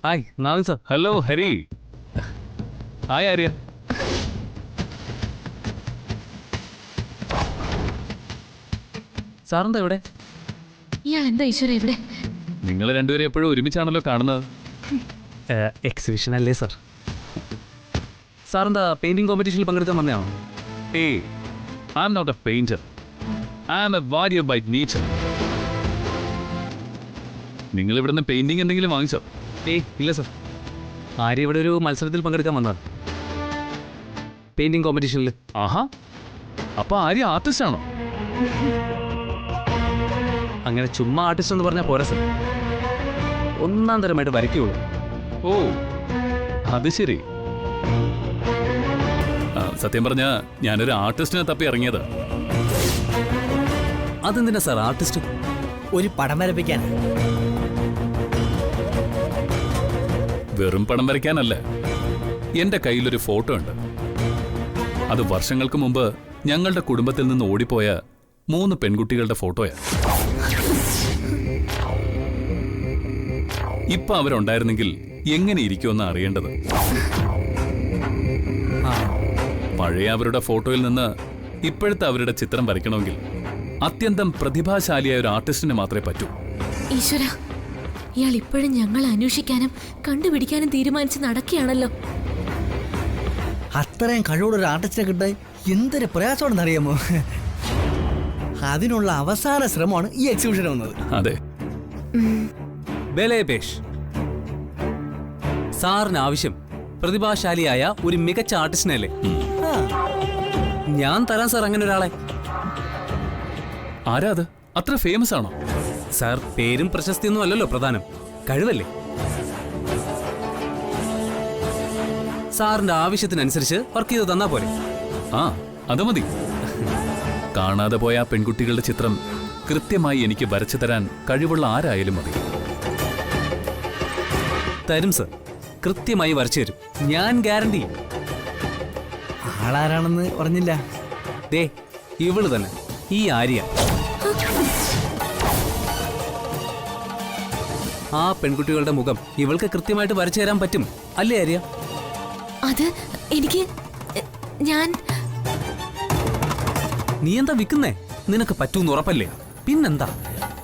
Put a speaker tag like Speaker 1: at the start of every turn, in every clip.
Speaker 1: Hi Navin sir.
Speaker 2: Hello Hari. Hi Arya.
Speaker 1: സാറെന്താ ഇവിടെ?
Speaker 3: ഇയാൾ എന്താ ഈശ്വര ഇവിടെ?
Speaker 2: നിങ്ങൾ രണ്ടുപേരും എപ്പോഴും ഒരുമിച്ചാണല്ലോ കാണുന്നത്.
Speaker 1: എക്സിബിഷൻ അല്ലേ സർ? സാറെന്താ പെയിന്റിംഗ് കോമ്പറ്റീഷനിൽ പങ്കെടുക്കാൻ വന്നതാണോ?
Speaker 2: ഏയ്, I am not a painter. I am a warrior by nature. നിങ്ങൾ ഇവിടുന്ന് പെയിന്റിംഗ് എന്തെങ്കിലും വാങ്ങിച്ചോ?
Speaker 1: ഏയ് ഇല്ല സർ. ആര്യ ഇവിടെ ഒരു മത്സരത്തിൽ പങ്കെടുക്കാൻ വന്നതാണ്, പെയിന്റിംഗ് കോമ്പറ്റീഷനിൽ.
Speaker 2: ആഹാ, അപ്പൊ ആര്യ ആർട്ടിസ്റ്റ് ആണോ?
Speaker 1: അങ്ങനെ ചുമ്മാ ആർട്ടിസ്റ്റ് എന്ന് പറഞ്ഞാൽ പോരാ സർ, ഒന്നാം തരമായിട്ട് വരയ്ക്കുള്ളൂ.
Speaker 2: ഓ, അത് ശരി. സത്യം പറഞ്ഞ ഞാനൊരു ആർട്ടിസ്റ്റിനെ തപ്പി ഇറങ്ങിയത്.
Speaker 1: അതെന്തിനാ സാർ ആർട്ടിസ്റ്റ്?
Speaker 4: ഒരു പടം വരപ്പിക്കാൻ.
Speaker 2: വെറും പടം വരയ്ക്കാനല്ല, എന്റെ കയ്യിലൊരു ഫോട്ടോ ഉണ്ട്. അത് വർഷങ്ങൾക്ക് മുമ്പ് ഞങ്ങളുടെ കുടുംബത്തിൽ നിന്ന് ഓടിപ്പോയ 3 പെൺകുട്ടികളുടെ ഫോട്ടോയാ. ഇപ്പൊ അവരുണ്ടായിരുന്നെങ്കിൽ എങ്ങനെ ഇരിക്കുമെന്ന് അറിയേണ്ടത്. പഴയ അവരുടെ ഫോട്ടോയിൽ നിന്ന് ഇപ്പോഴത്തെ അവരുടെ ചിത്രം വരയ്ക്കണമെങ്കിൽ അത്യന്തം പ്രതിഭാശാലിയായ ഒരു ആർട്ടിസ്റ്റിന് മാത്രമേ പറ്റൂ.
Speaker 3: ഈശ്വര, ഇയാൾ ഇപ്പോഴും ഞങ്ങൾ അന്വേഷിക്കാനും കണ്ടുപിടിക്കാനും തീരുമാനിച്ച് നടക്കുകയാണല്ലോ.
Speaker 4: അത്രയും കഴിവുള്ള ആർട്ടിസ്റ്റിനെ കിട്ടാൻ എന്തൊരു പ്രയാസമാണെന്ന് അറിയാമോ? അതിനുള്ള അവസാന ശ്രമമാണ് ഈ എക്സിബിഷൻ വന്നത്.
Speaker 2: അതെ,
Speaker 1: ബലേപേഷ്, സാറിന് ആവശ്യം പ്രതിഭാശാലിയായ ഒരു മികച്ച ആർട്ടിസ്റ്റിനല്ലേ? ഞാൻ തരാം സാർ അങ്ങനെ ഒരാളെ.
Speaker 2: ആരാ അത്? അത്ര ഫേമസ് ആണോ?
Speaker 1: സാർ പേരും പ്രശസ്തിയൊന്നും അല്ലല്ലോ പ്രധാനം, കഴിവല്ലേ? സാറിന്റെ ആവശ്യത്തിനനുസരിച്ച് വർക്ക് ചെയ്ത് തന്നാ പോലെ.
Speaker 2: ആ, അത് മതി. കാണാതെ പോയ ആ പെൺകുട്ടികളുടെ ചിത്രം കൃത്യമായി എനിക്ക് വരച്ചു തരാൻ കഴിവുള്ള ആരായാലും മതി.
Speaker 1: തരും സർ, കൃത്യമായി വരച്ചു തരും, ഞാൻ ഗ്യാരണ്ടി.
Speaker 4: ആളാരാണെന്ന് പറഞ്ഞില്ല.
Speaker 1: ദേ ഇവള് തന്നെ, ഈ ആര്യ. ആ പെൺകുട്ടികളുടെ മുഖം ഇവൾക്ക് കൃത്യമായിട്ട് വരച്ചു തരാൻ പറ്റും അല്ലേ ആര്യ?
Speaker 3: അത് എനിക്ക്
Speaker 1: നീ എന്താ വിൽക്കുന്നേ? നിനക്ക് പറ്റൂന്ന് ഉറപ്പല്ലേ? പിന്നെന്താ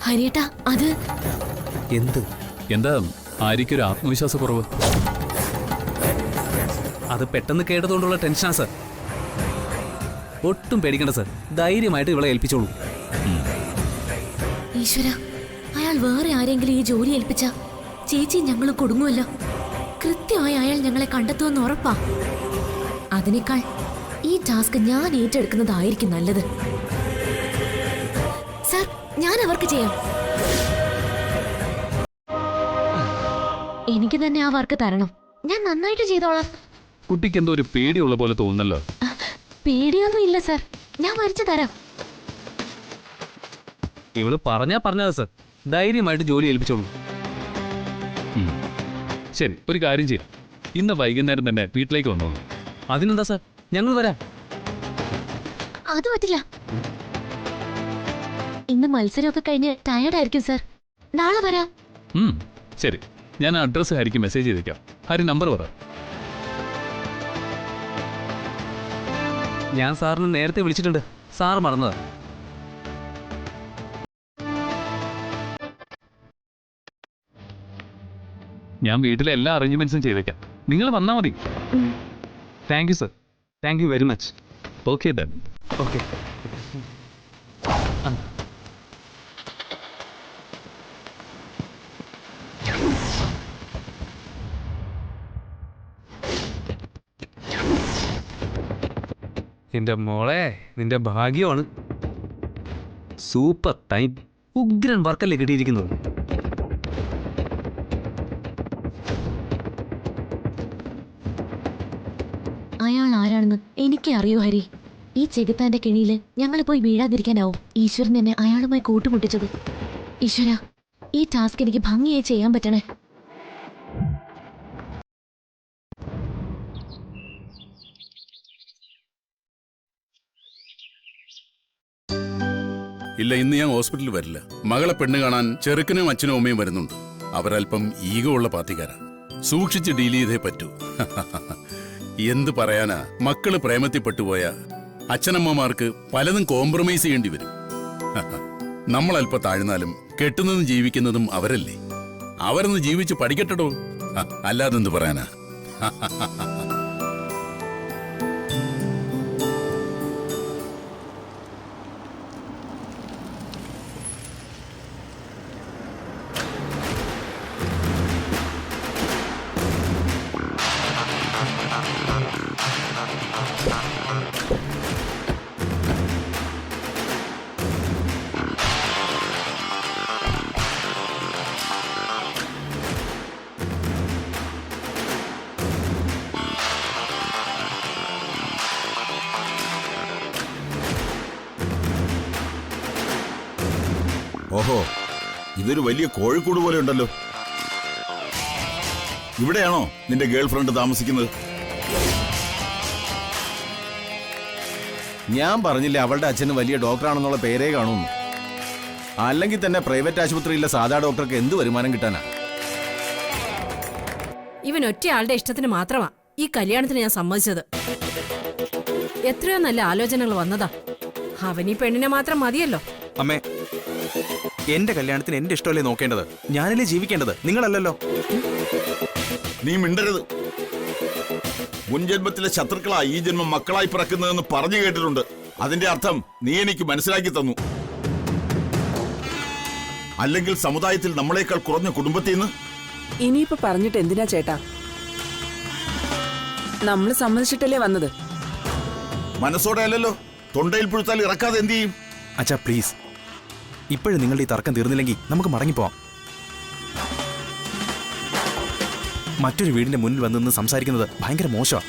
Speaker 3: ഹരിയേട്ടാ, അത്
Speaker 1: എന്ത്?
Speaker 2: എന്താ ആര്യക്കൊരു ആത്മവിശ്വാസക്കുറവ്?
Speaker 1: അത് പെട്ടെന്ന് കേട്ടതുകൊണ്ടുള്ള ടെൻഷനാ സർ. ഒട്ടും പേടിക്കണ്ട സർ, ധൈര്യമായിട്ട് ഇവളെ ഏൽപ്പിച്ചോളൂ.
Speaker 3: ഈശ്വര, അയാൾ വേറെ ആരെങ്കിലും ഈ ജോലി ഏൽപ്പിച്ച ചേച്ചി ഞങ്ങൾ കൊടുങ്ങുമല്ലോ. കൃത്യമായി അയാൾ ഞങ്ങളെ കണ്ടെത്തുമെന്ന് ഉറപ്പാ. അതിനേക്കാൾ ഈ ടാസ്ക് ഞാൻ ഏറ്റെടുക്കുന്നതായിരിക്കും നല്ലത്. സർ, ഞാൻ അവർക്ക് ചെയ്യാം. എനിക്ക് തന്നെ ആ വർക്ക് തരണം, ഞാൻ നന്നായിട്ട് ചെയ്തോളാം.
Speaker 2: കുട്ടിക്ക് എന്തോ ഒരു പേടിയുള്ള പോലെ തോന്നുന്നല്ലോ.
Speaker 3: പേടിയൊന്നും ഇല്ല സർ, ഞാൻ വരച്ചു തരാം.
Speaker 1: ഇവള് പറഞ്ഞതാ സർ, ധൈര്യമായിട്ട് ജോലി ഏൽപ്പിച്ചോളൂ.
Speaker 2: ശരി, ഒരു കാര്യം ചെയ്യാം. ഇന്ന് വൈകുന്നേരം തന്നെ വീട്ടിലേക്ക് വന്നോ.
Speaker 1: അതിനെന്താ സർ, ഞങ്ങൾ വരാം.
Speaker 3: അത് പറ്റില്ല, ഇന്ന് മത്സരമൊക്കെ കഴിഞ്ഞ് ടയർഡായിരിക്കും സർ. നാളെ വരാം.
Speaker 2: ശരി, ഞാൻ അഡ്രസ്സ് ഹരിക്ക് മെസ്സേജ് ചെയ്തേക്കാം. ഹരി നമ്പർ പറ.
Speaker 1: ഞാൻ സാറിന് നേരത്തെ വിളിച്ചിട്ടുണ്ട്, സാർ മറന്നതാ.
Speaker 2: ഞാൻ വീട്ടിലെ എല്ലാ അറേഞ്ച്മെന്റ്സും ചെയ്തേക്കാം, നിങ്ങൾ വന്നാൽ മതി.
Speaker 1: Thank you sir, thank you very much.
Speaker 2: Okay then.
Speaker 1: Okay. എന്റെ മോളെ, നിന്റെ ഭാഗ്യമാണ്. സൂപ്പർ ടൈം, ഉഗ്രൻ വർക്കല്ലേ കിട്ടിയിരിക്കുന്നത്.
Speaker 3: അയാൾ ആരാണെന്ന് എനിക്ക് അറിയൂ ഹരി. ഈ ചെകുത്താന്റെ കെണിയില് ഞങ്ങൾ പോയി വീഴാതിരിക്കാനാവും ഈശ്വരൻ എന്നെ അയാളുമായി കൂട്ടുമുട്ടിച്ചത്. ഈശ്വര, ഈ ടാസ്ക് എനിക്ക് ഭംഗിയായി ചെയ്യാൻ പറ്റണേ.
Speaker 5: ഇല്ല, ഇന്ന് ഞാൻ ഹോസ്പിറ്റലിൽ വരില്ല. മകളെ പെണ്ണ് കാണാൻ ചെറുക്കനും അച്ഛനും അമ്മയും വരുന്നുണ്ട്. അവരല്പം ഈഗോ ഉള്ള പാർട്ടിക്കാരാ. സൂക്ഷിച്ച് ഡീൽ ചെയ്തേ പറ്റൂ. എന്ത് പറയാനാ, മക്കള് പ്രേമത്തിൽ പെട്ടുപോയ അച്ഛനമ്മമാർക്ക് പലതും കോംപ്രമൈസ് ചെയ്യേണ്ടി വരും. നമ്മൾ അല്പം താഴ്ന്നാലും കെട്ടുന്നതും ജീവിക്കുന്നതും അവരല്ലേ. അവരൊന്ന് ജീവിച്ച് പഠിക്കട്ടോ. അല്ലാതെന്ത് പറയാനാ.
Speaker 6: ഓഹോ, ഇതൊരു വലിയ കോഴിക്കോട് പോലെ ഉണ്ടല്ലോ. ഇവിടെയാണോ നിന്റെ ഗേൾ ഫ്രണ്ട് താമസിക്കുന്നത്?
Speaker 7: ഞാൻ പറഞ്ഞില്ലേ അവളുടെ അച്ഛന് വലിയ ഡോക്ടറാണെന്നുള്ള പേരേ കാണുന്നു. അല്ലെങ്കിൽ തന്നെ പ്രൈവറ്റ് ആശുപത്രിയിലെ സാധാ ഡോക്ടർക്ക് എന്ത് വരുമാനം കിട്ടാനാ?
Speaker 8: ഇവൻ ഒറ്റയാളുടെ ഇഷ്ടത്തിന് മാത്രമാ ഈ കല്യാണത്തിന് ഞാൻ സമ്മതിച്ചത്. എത്രയോ നല്ല ആലോചനകൾ വന്നതാ. അവൻ ഈ പെണ്ണിനെ മാത്രം മതിയല്ലോ.
Speaker 9: അമ്മേ, എന്റെ കല്യാണത്തിന് എന്റെ ഇഷ്ടമല്ലേ നോക്കേണ്ടത്? ഞാനല്ലേ ജീവിക്കേണ്ടത്, നിങ്ങളല്ലല്ലോ.
Speaker 6: നീ മിണ്ടരുത്. മുൻജന്മത്തിലെ ശത്രുക്കളാ ഈ ജന്മം മക്കളായി പിറക്കുന്നതെന്ന് പറഞ്ഞു കേട്ടിട്ടുണ്ട്. അതിന്റെ അർത്ഥം നീ എനിക്ക് മനസ്സിലാക്കി തന്നു. അല്ലെങ്കിൽ സമുദായത്തിൽ നമ്മളെക്കാൾ കുറഞ്ഞ കുടുംബത്തിൽ നിന്ന്
Speaker 10: ഇനിയിപ്പോ പറഞ്ഞിട്ട് എന്തിനാ ചേട്ടാ? നമ്മൾ സമ്മതിച്ചിട്ടല്ലേ വന്നത്.
Speaker 6: മനസ്സോടെ അല്ലല്ലോ. തൊണ്ടയിൽ പുഴുത്താൽ ഇറക്കാതെ എന്ത് ചെയ്യും?
Speaker 9: അച്ഛാ പ്ലീസ്, ഇപ്പോഴും നിങ്ങളുടെ ഈ തർക്കം തീർന്നില്ലെങ്കിൽ നമുക്ക് മടങ്ങിപ്പോവാം. മറ്റൊരു വീടിന്റെ മുന്നിൽ വന്ന് നിന്ന് സംസാരിക്കുന്നത് ഭയങ്കര മോശമാണ്.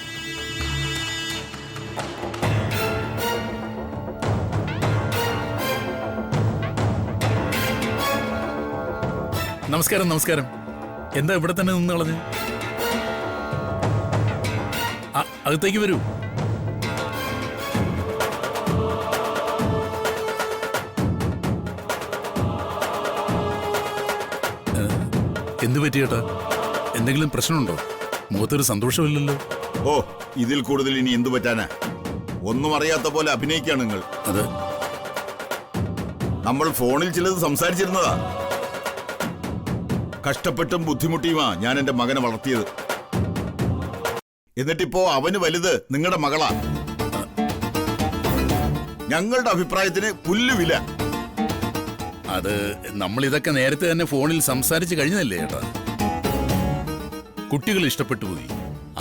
Speaker 5: നമസ്കാരം. നമസ്കാരം. എന്താ ഇവിടെ തന്നെ നിന്ന് കളഞ്ഞ്? അകത്തേക്ക് വരൂ. എന്ത് പറ്റി ചേട്ടാ? എന്തെങ്കിലും പ്രശ്നമുണ്ടോ? മുഖത്തൊരു സന്തോഷമില്ലല്ലോ.
Speaker 6: ഓ, ഇതിൽ കൂടുതൽ ഇനി എന്തു പറ്റാനാ? ഒന്നും അറിയാത്ത പോലെ അഭിനയിക്കാണ് നിങ്ങൾ.
Speaker 5: അത്
Speaker 6: നമ്മൾ ഫോണിൽ ചിലത് സംസാരിച്ചിരുന്നതാ. കഷ്ടപ്പെട്ടും ബുദ്ധിമുട്ടിയുമാ ഞാൻ എന്റെ മകനെ വളർത്തിയത്. എന്നിട്ടിപ്പോ അവന് വലുത് നിങ്ങളുടെ മകളാ. ഞങ്ങളുടെ അഭിപ്രായത്തിന് പുല്ലുവില.
Speaker 5: അത് നമ്മൾ ഇതൊക്കെ നേരത്തെ തന്നെ ഫോണിൽ സംസാരിച്ച് കഴിഞ്ഞതല്ലേ ചേട്ടാ. കുട്ടികൾ ഇഷ്ടപ്പെട്ടു പോയി.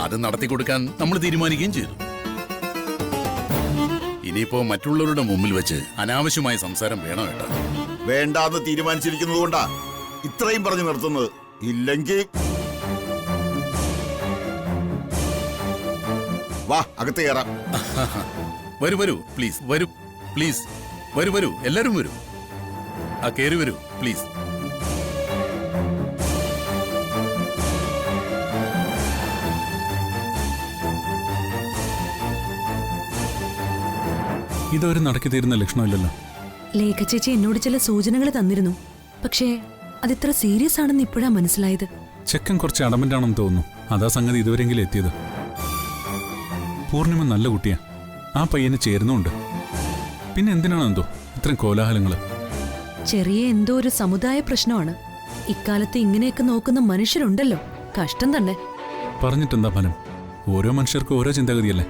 Speaker 5: അത് നടത്തി കൊടുക്കാൻ നമ്മൾ തീരുമാനിക്കുകയും ചെയ്തു. ഇനിയിപ്പോ മറ്റുള്ളവരുടെ മുമ്പിൽ വെച്ച് അനാവശ്യമായ സംസാരം വേണോ ഏട്ടാ?
Speaker 6: വേണ്ടാന്ന് തീരുമാനിച്ചിരിക്കുന്നത് കൊണ്ടാ ഇത്രയും പറഞ്ഞു നിർത്തുന്നത്. ഇല്ലെങ്കിൽ വാ, അകത്ത് കയറാം.
Speaker 5: വരൂ വരൂ പ്ലീസ്. വരൂ പ്ലീസ്. വരൂ വരൂ, എല്ലാരും വരൂ. കയറി വരൂ പ്ലീസ്.
Speaker 2: ഇതൊരു നടക്കി തീരുന്ന ലക്ഷണമില്ലല്ലോ.
Speaker 3: ലേഖ ചേച്ചി എന്നോട് ചില സൂചനകൾ തന്നിരുന്നു. പക്ഷേ അതിത്ര സീരിയസ് ആണെന്ന് ഇപ്പോഴാ മനസ്സിലായത്.
Speaker 2: ചെക്കൻ കുറച്ച് അടമന്റാണെന്ന് തോന്നുന്നു. അതാ സംഗതി ഇതുവരെങ്കിലും എത്തിയത്. പൂർണിമ നല്ല കുട്ടിയാ. ആ പയ്യന് ചേരുന്നുണ്ട്. പിന്നെ എന്തിനാണെന്തോ ഇത്രയും കോലാഹലങ്ങള്?
Speaker 3: ചെറിയ എന്തോ ഒരു സമുദായ പ്രശ്നമാണ്. ഇക്കാലത്ത് ഇങ്ങനെയൊക്കെ നോക്കുന്ന മനുഷ്യരുണ്ടല്ലോ. കഷ്ടം തന്നെ.
Speaker 2: പറഞ്ഞിട്ടെന്താ ഫലം? ഓരോ മനുഷ്യർക്കും ഓരോ ചിന്താഗതിയല്ലേ.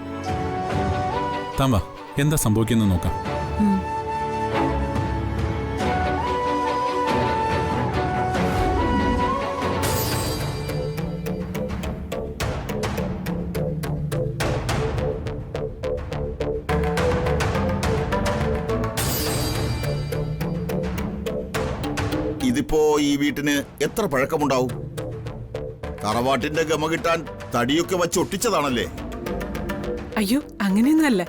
Speaker 2: താൻ വാ, എന്താ സംഭവിക്കുന്നത് നോക്കാം.
Speaker 6: ഇതിപ്പോ ഈ വീട്ടിന് എത്ര പഴക്കമുണ്ടാവും? തറവാട്ടിന്റെ ഗമ കിട്ടാൻ തടിയൊക്കെ വച്ച് ഒട്ടിച്ചതാണല്ലേ?
Speaker 10: അയ്യോ, അങ്ങനെയൊന്നുമല്ല.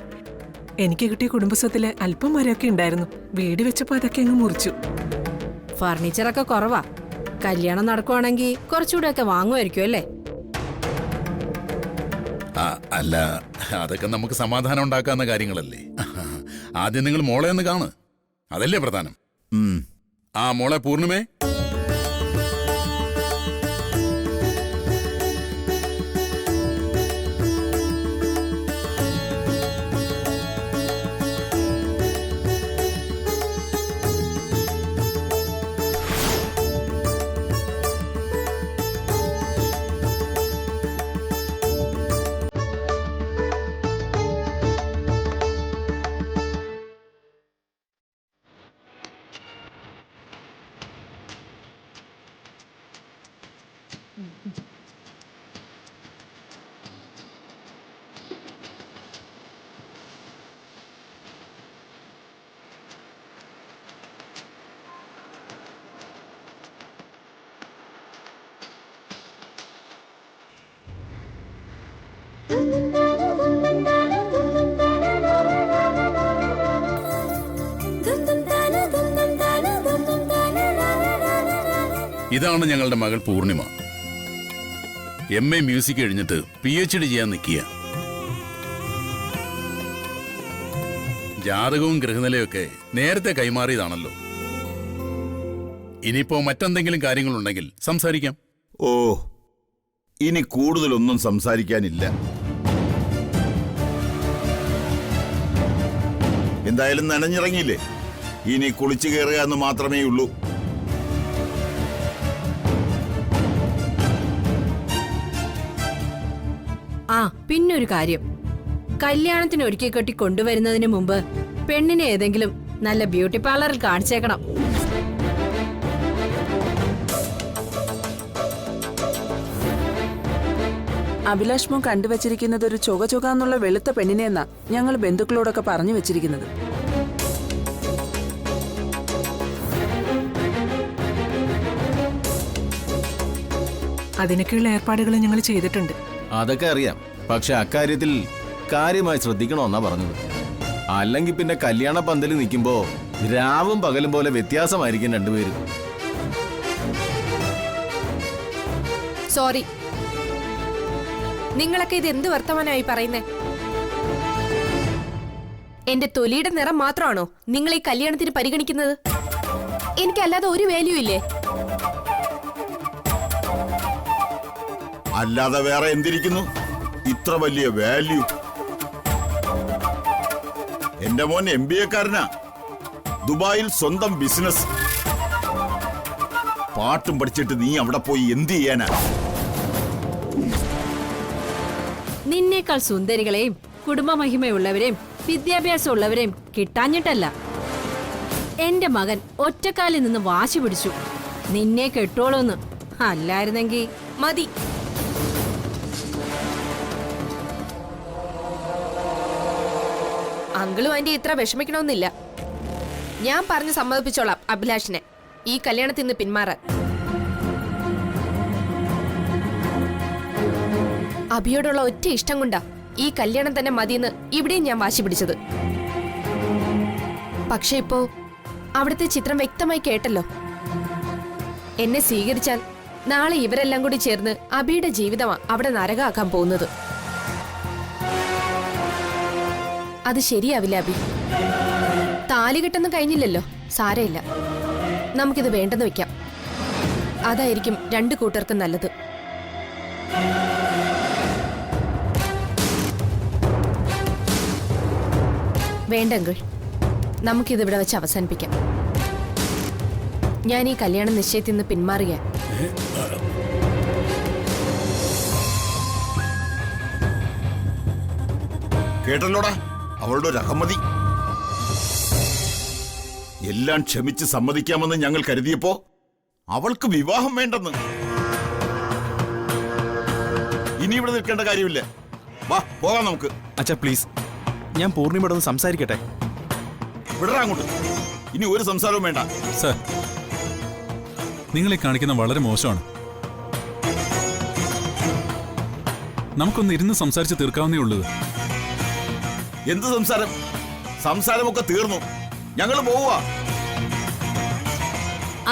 Speaker 10: എനിക്ക് കിട്ടിയ കുടുംബസ്വത്തില് അല്പം മരമൊക്കെ ഉണ്ടായിരുന്നു. വീട് വെച്ചപ്പോ അതൊക്കെ അങ്ങ് മുറിച്ചു.
Speaker 8: ഫർണിച്ചറൊക്കെ കുറവാ. കല്യാണം നടക്കുവാണെങ്കിൽ കുറച്ചുകൂടെ ഒക്കെ വാങ്ങുമായിരിക്കും അല്ലേ?
Speaker 5: അല്ല, അതൊക്കെ നമുക്ക് സമാധാനം ഉണ്ടാക്കാവുന്ന കാര്യങ്ങളല്ലേ. ആദ്യം നിങ്ങൾ മോളെ ഒന്ന് കാണ്. അതല്ലേ പ്രധാനം.
Speaker 6: ഉം.
Speaker 5: ആ മോളെ പൂർണിമേ, ഇതാണ് ഞങ്ങളുടെ മകൾ പൂർണിമ. MA മ്യൂസിക് കഴിഞ്ഞിട്ട് PhD ചെയ്യാൻ നിൽക്കുക. ജാതകവും ഗൃഹനിലയൊക്കെ നേരത്തെ കൈമാറിയതാണല്ലോ. ഇനിയിപ്പോ മറ്റെന്തെങ്കിലും കാര്യങ്ങളുണ്ടെങ്കിൽ സംസാരിക്കാം.
Speaker 6: ഓ, ഇനി കൂടുതലൊന്നും സംസാരിക്കാനില്ല. എന്തായാലും നനഞ്ഞിറങ്ങിയില്ലേ, ഇനി കുളിച്ചു കയറുക എന്ന് മാത്രമേ ഉള്ളൂ.
Speaker 8: ആ പിന്നൊരു കാര്യം, കല്യാണത്തിന് ഒരുക്കി കെട്ടി കൊണ്ടുവരുന്നതിന് മുമ്പ് പെണ്ണിനെ ഏതെങ്കിലും നല്ല ബ്യൂട്ടി പാർലറിൽ കാണിച്ചേക്കണം.
Speaker 10: അഭിലാഷ് മോൻ കണ്ടുവച്ചിരിക്കുന്നത് ഒരു ചൊകചൊകാന്നുള്ള വെളുത്ത പെണ്ണിനെന്നാ ഞങ്ങൾ ബന്ധുക്കളോടൊക്കെ പറഞ്ഞു വെച്ചിരിക്കുന്നത്. അതിനൊക്കെയുള്ള ഏർപ്പാടുകൾ ഞങ്ങൾ ചെയ്തിട്ടുണ്ട്.
Speaker 7: അതൊക്കെ അറിയാം, പക്ഷെ അക്കാര്യത്തിൽ കാര്യമായി ശ്രദ്ധിക്കണമെന്നാ പറഞ്ഞത്. അല്ലെങ്കിൽ പിന്നെ കല്യാണ പന്തലിൽ നിൽക്കുമ്പോ രാവും പകലും പോലെ വ്യത്യാസമായിരിക്കും രണ്ടുപേരും.
Speaker 11: സോറി, നിങ്ങളൊക്കെ ഇത് എന്ത് വർത്തമാനമായി പറയുന്നേ? എന്റെ തൊലിയുടെ നിറം മാത്രമാണോ നിങ്ങൾ ഈ കല്യാണത്തിന് പരിഗണിക്കുന്നത്? എനിക്കല്ലാതെ ഒരു വാല്യൂ ഇല്ലേ?
Speaker 6: അല്ലാതെ വേറെ എന്തിരിക്കുന്നു ഇത്ര വലിയ വാല്യൂ? എന്റെ മോൻ MBA-കാരനാ, ദുബായിൽ സ്വന്തം ബിസിനസ്. പാട്ടും പഠിച്ചിട്ട് നീ അവിടെ പോയി എന്ത് ചെയ്യാനാ?
Speaker 8: നിന്നേക്കാൾ സുന്ദരികളെയും കുടുംബമഹിമയുള്ളവരെയും വിദ്യാഭ്യാസമുള്ളവരെയും കിട്ടാഞ്ഞിട്ടല്ല. എന്റെ മകൻ ഒറ്റക്കാലിൽ നിന്ന് വാശി പിടിച്ചു നിന്നെ കെട്ടോളൂന്ന്. അല്ലായിരുന്നെങ്കി
Speaker 11: മതി. അങ്കിളും ആന്റി ഇത്ര വിഷമിക്കണമെന്നില്ല. ഞാൻ പറഞ്ഞ് സമ്മതിപ്പിച്ചോളാം അഭിലാഷിനെ ഈ കല്യാണത്തിൽ നിന്ന് പിന്മാറാൻ. അഭിയോടുള്ള ഒറ്റ ഇഷ്ടം കൊണ്ടാ ഈ കല്യാണം തന്നെ മതിയെന്ന് ഇവിടെയും ഞാൻ വാശി പിടിച്ചത്. പക്ഷെ ഇപ്പോ അവിടുത്തെ ചിത്രം വ്യക്തമായി കേട്ടല്ലോ. എന്നെ സ്വീകരിച്ചാൽ നാളെ ഇവരെല്ലാം കൂടി ചേർന്ന് അഭിയുടെ ജീവിതമാ അവിടെ നരകാക്കാൻ പോകുന്നത്. അത് ശരിയാവില്ല അഭി. താലി കെട്ടൊന്നും കഴിഞ്ഞില്ലല്ലോ, സാരമില്ല. നമുക്കിത് വേണ്ടെന്ന് വെക്കാം. അതായിരിക്കും രണ്ടു കൂട്ടർക്കും നല്ലത്. വേണ്ടെങ്കിൽ നമുക്കിതിവിടെ വെച്ച് അവസാനിപ്പിക്കാം. ഞാൻ ഈ കല്യാണ നിശ്ചയത്തിൽ നിന്ന് പിന്മാറുക.
Speaker 6: കേട്ടല്ലോടാ അവളുടെ ഒരു അഹമ്മതി. എല്ലാം ക്ഷമിച്ച് സമ്മതിക്കാമെന്ന് ഞങ്ങൾ കരുതിയപ്പോ അവൾക്ക് വിവാഹം വേണ്ടെന്ന്. ഇനി ഇവിടെ നിൽക്കേണ്ട കാര്യമില്ല, വാ പോകാം നമുക്ക്.
Speaker 9: അച്ഛാ പ്ലീസ്, ഞാൻ പൂർണ്ണിമയോടൊന്ന് സംസാരിക്കട്ടെ.
Speaker 6: വിടറാ അങ്ങോട്ട്, ഇനി ഒരു സംസാരവും വേണ്ട.
Speaker 2: സർ, നിങ്ങളെ കാണിക്കുന്ന വളരെ മോശമാണ്. നമുക്കൊന്ന് ഇരുന്ന് സംസാരിച്ച് തീർക്കാവുന്നേ ഉള്ളൂ.
Speaker 6: എന്ത് സംസാരം? സംസാരമൊക്കെ തീർന്നു, ഞങ്ങൾ പോവുക.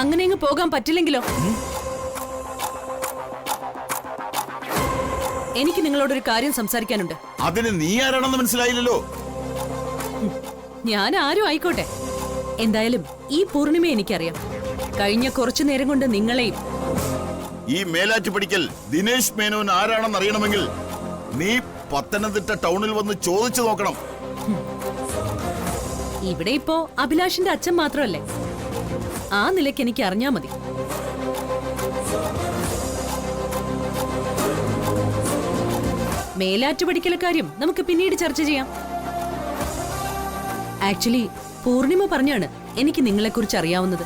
Speaker 8: അങ്ങനെ അങ്ങ് പോകാൻ പറ്റില്ലെങ്കിലോ? എനിക്ക് നിങ്ങളോടൊരു കാര്യം സംസാരിക്കാനുണ്ട്.
Speaker 6: അതിന് നീ ആരാണെന്ന് മനസ്സിലായില്ലല്ലോ.
Speaker 8: ഞാൻ ആരും ആയിക്കോട്ടെ, എന്തായാലും ഈ പൂർണിമ എനിക്കറിയാം. കഴിഞ്ഞ കുറച്ചു നേരം കൊണ്ട് നിങ്ങളെയും
Speaker 6: ഈ മേലാറ്റുപടിക്കൽ ദിനേശ് മേനോൻ ആരാണെന്ന് അറിയണമെങ്കിൽ നീ പത്തനംതിട്ട ടൗണിൽ വന്ന് ചോദിച്ചു നോക്കണം.
Speaker 8: ഇവിടെ ഇപ്പോ അഭിലാഷിന്റെ അച്ഛൻ മാത്രമല്ലേ, ആ നിലയ്ക്ക് എനിക്ക് അറിഞ്ഞാ മതി. മേലാറ്റുപടിക്കലെ കാര്യം നമുക്ക് പിന്നീട് ചർച്ച ചെയ്യാം. ആക്ച്വലി പൂർണിമ പറഞ്ഞാണ് എനിക്ക് നിങ്ങളെക്കുറിച്ച് അറിയാവുന്നത്.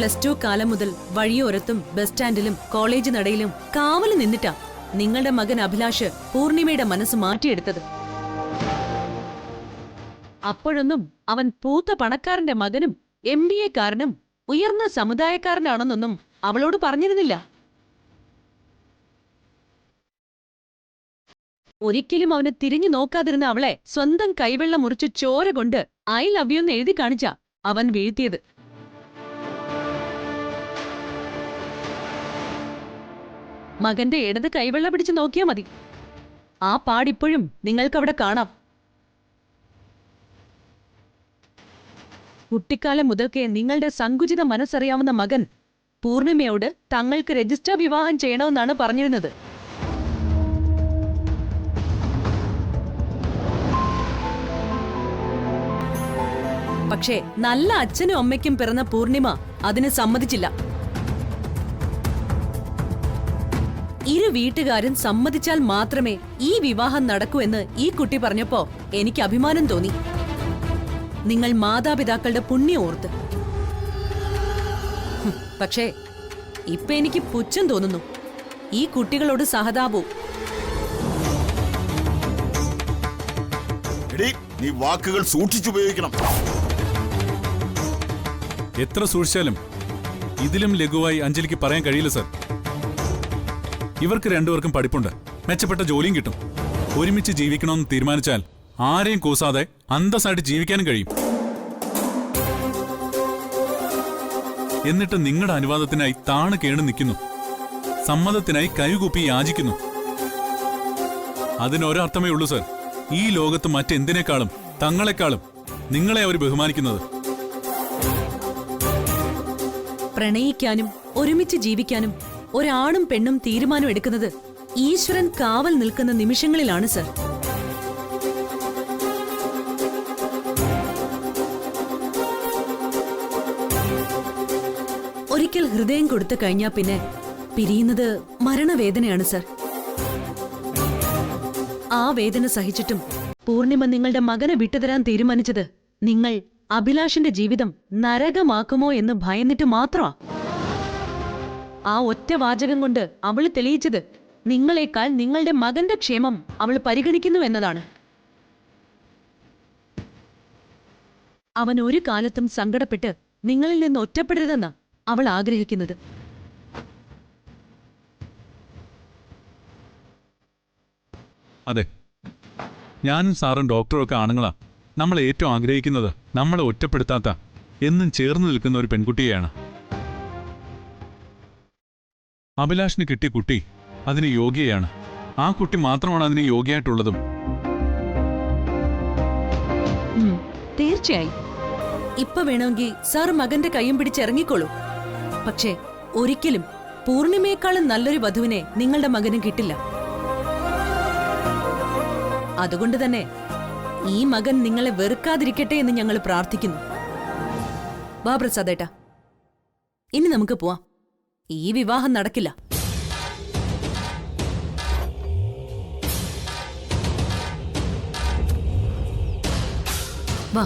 Speaker 8: +2 കാലം മുതൽ വഴിയോരത്തും ബസ് സ്റ്റാൻഡിലും കോളേജ് നടയിലും കാവല് നിന്നിട്ടാ നിങ്ങളുടെ മകൻ അഭിലാഷ് പൂർണിമയുടെ മനസ്സ് മാറ്റിയെടുത്തത്. അപ്പോഴൊന്നും അവൻ പൂത്ത പണക്കാരന്റെ മകനും MBA കാരനും ഉയർന്ന സമുദായക്കാരനാണെന്നൊന്നും അവളോട് പറഞ്ഞിരുന്നില്ല. ഒരിക്കലും അവന് തിരിഞ്ഞു നോക്കാതിരുന്ന അവളെ സ്വന്തം കൈവെള്ളം മുറിച്ച് ചോര കൊണ്ട് ഐ ലവ് യു എന്ന് എഴുതി കാണിച്ച അവൻ വീഴ്ത്തിയത്. മകന്റെ ഇടത് കൈവെള്ള പിടിച്ച് നോക്കിയാ മതി, ആ പാടിപ്പോഴും നിങ്ങൾക്കവിടെ കാണാം. കുട്ടിക്കാലം മുതൽക്കേ നിങ്ങളുടെ സങ്കുചിത മനസ്സറിയാവുന്ന മകൻ പൂർണിമയോട് തങ്ങൾക്ക് രജിസ്റ്റർ വിവാഹം ചെയ്യണമെന്നാണ് പറഞ്ഞിരുന്നത്. പക്ഷേ നല്ല അച്ഛനും അമ്മയ്ക്കും പിറന്ന പൂർണിമ അതിന് സമ്മതിച്ചില്ല. ഇരു വീട്ടുകാരും സമ്മതിച്ചാൽ മാത്രമേ ഈ വിവാഹം നടക്കൂ എന്ന് ഈ കുട്ടി പറഞ്ഞപ്പോ എനിക്ക് അഭിമാനം തോന്നി. നിങ്ങൾ മാതാപിതാക്കളുടെ പുണ്യം ഓർത്ത്. പക്ഷേ ഇപ്പൊ എനിക്ക് പുച്ഛം തോന്നുന്നു ഈ കുട്ടികളോട് സഹതാപവും.
Speaker 6: നീ വാക്കുകൾ സൂക്ഷിച്ചുപയോഗിക്കണം.
Speaker 2: എത്ര സൂക്ഷിച്ചാലും ഇതിലും ലഘുവായി അഞ്ജലിക്ക് പറയാൻ കഴിയില്ല സർ. ഇവർക്ക് രണ്ടുപേർക്കും പഠിപ്പുണ്ട്, മെച്ചപ്പെട്ട ജോലിയും കിട്ടും. ഒരുമിച്ച് ജീവിക്കണമെന്ന് തീരുമാനിച്ചാൽ ആരെയും കൂസാതെ അന്തസ്സായിട്ട് ജീവിക്കാനും കഴിയും. എന്നിട്ട് നിങ്ങളുടെ അനുവാദത്തിനായി താണു കേണു നിൽക്കുന്നു, സമ്മതത്തിനായി കൈകൂപ്പി യാചിക്കുന്നു. അതിനൊരർത്ഥമേ ഉള്ളൂ സർ, ഈ ലോകത്ത് മറ്റെന്തിനേക്കാളും തങ്ങളെക്കാളും നിങ്ങളെ അവർ ബഹുമാനിക്കുന്നത്.
Speaker 8: പ്രണയിക്കാനും ഒരുമിച്ച് ജീവിക്കാനും ഒരാണും പെണ്ണും തീരുമാനം എടുക്കുന്നത് ഈശ്വരൻ കാവൽ നിൽക്കുന്ന നിമിഷങ്ങളിലാണ് സർ. ഒരിക്കൽ ഹൃദയം കൊടുത്തു കഴിഞ്ഞാ പിന്നെ പിരിയുന്നത് മരണവേദനയാണ് സർ. ആ വേദന സഹിച്ചിട്ടും പൂർണിമ നിങ്ങളുടെ മകനെ വിട്ടുതരാൻ തീരുമാനിച്ചത് നിങ്ങൾ അഭിലാഷിന്റെ ജീവിതം നരകമാക്കുമോ എന്ന് ഭയന്നിട്ട് മാത്രമാ. ആ ഒറ്റ വാചകം കൊണ്ട് അവൾ തെളിയിച്ചത് നിങ്ങളെക്കാൾ നിങ്ങളുടെ മകന്റെ ക്ഷേമം അവൾ പരിഗണിക്കുന്നു എന്നതാണ്. അവൻ ഒരു കാലത്തും സങ്കടപ്പെട്ട് നിങ്ങളിൽ നിന്ന് ഒറ്റപ്പെടരുതെന്ന് അവൾ ആഗ്രഹിക്കുന്നത്.
Speaker 2: അതെ, ഞാനും സാറും ഡോക്ടറും ഒക്കെ ആണുങ്ങളാ. നമ്മൾ ഏറ്റവും ആഗ്രഹിക്കുന്നത് നമ്മളെ ഒറ്റപ്പെടുത്താത്ത, എന്നും ചേർന്ന് നിൽക്കുന്ന ഒരു പെൺകുട്ടിയെയാണ്. അഭിലാഷിന് കിട്ടിയ കുട്ടി അതിന് യോഗ്യയാണ്. ആ കുട്ടി മാത്രമാണ് അതിന് യോഗ്യമായിട്ടുള്ളതും.
Speaker 8: തീർച്ചയായും ഇപ്പൊ വേണമെങ്കിൽ സാർ മകന്റെ കൈയും പിടിച്ചിറങ്ങിക്കോളൂ. പക്ഷേ ഒരിക്കലും പൂർണിമയെക്കാളും നല്ലൊരു വധുവിനെ നിങ്ങളുടെ മകനും കിട്ടില്ല. അതുകൊണ്ട് തന്നെ ഈ മകൻ നിങ്ങളെ വെറുക്കാതിരിക്കട്ടെ എന്ന് ഞങ്ങൾ പ്രാർത്ഥിക്കുന്നു. വാ പ്രസാദേട്ടാ, ഇനി നമുക്ക് പോവാം. ഈ വിവാഹം നടക്കില്ല. വാ.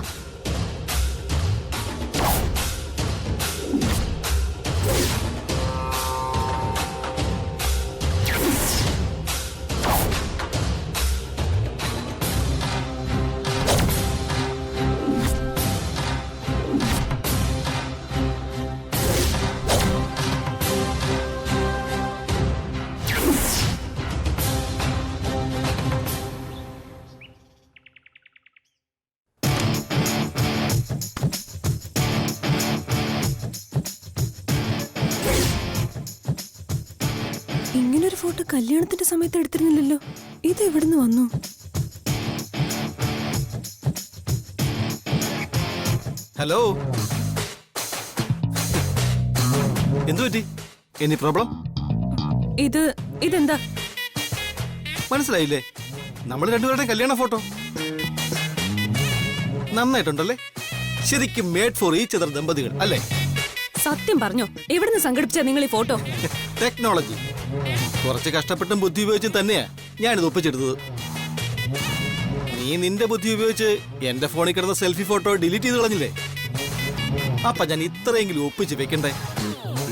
Speaker 12: ഇങ്ങനൊരു ഫോട്ടോ കല്യാണത്തിന്റെ സമയത്ത് എടുത്തിരുന്നില്ലല്ലോ. ഇത് എവിടുന്ന് വന്നു? ഹലോ, എന്തു പറ്റി? Any problem?
Speaker 8: ഇതെന്താ?
Speaker 12: മനസ്സിലായില്ലേ? നമ്മൾ രണ്ടുപേരുടെയും കല്യാണ ഫോട്ടോ. നന്നായിട്ടുണ്ടല്ലേ? ശരിക്കും മേഡ് ഫോർ ഈച്ച് അതർ ദമ്പതികൾ അല്ലേ?
Speaker 8: സത്യം പറഞ്ഞോ, എവിടുന്ന് സംഘടിപ്പിച്ചാ നിങ്ങൾ ഈ ഫോട്ടോ?
Speaker 12: ടെക്നോളജി. കുറച്ച് കഷ്ടപ്പെട്ടും ബുദ്ധി ഉപയോഗിച്ചും തന്നെയാ ഞാനിത് ഒപ്പിച്ചെടുത്തത്. നീ നിന്റെ ബുദ്ധി ഉപയോഗിച്ച് എന്റെ ഫോണിൽ കിടന്ന സെൽഫി ഫോട്ടോ ഡിലീറ്റ് ചെയ്ത് കളഞ്ഞില്ലേ? അപ്പൊ ഞാൻ ഇത്രയെങ്കിലും ഒപ്പിച്ച് വെക്കണ്ടേ?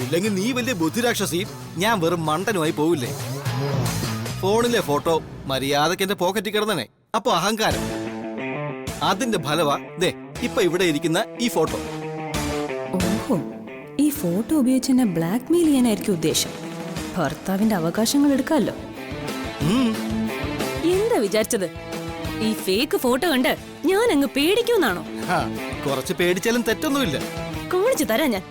Speaker 12: ഇല്ലെങ്കിൽ നീ വലിയ ബുദ്ധിരാക്ഷസിയും ഞാൻ വെറും മണ്ടനുമായി പോവില്ലേ? ഫോണിലെ ഫോട്ടോ മര്യാദക്ക് എന്റെ പോക്കറ്റിൽ കിടന്നേ. അപ്പൊ അഹങ്കാരം. അതിന്റെ ഫലവാ ദേ ഇപ്പൊ ഇവിടെ ഇരിക്കുന്ന ഈ ഫോട്ടോ.
Speaker 8: ഓഹോ, ഈ ഫോട്ടോ ഉപയോഗിച്ച് എന്നെ ബ്ലാക്ക് മെയിൽ ചെയ്യാനായിരിക്കും ഉദ്ദേശം. ഭർത്താവിന്റെ അവകാശങ്ങൾ എടുക്കാമല്ലോ. എന്താ വിചാരിച്ചത്? ഈ ഫേക്ക് ഫോട്ടോ കണ്ട് ഞാൻ അങ്ങ് പേടിക്കുന്നാണോ?
Speaker 12: കുറച്ച് പേടിച്ചാലും തെറ്റൊന്നുമില്ല.
Speaker 8: കാണിച്ചു തരാം ഞാൻ.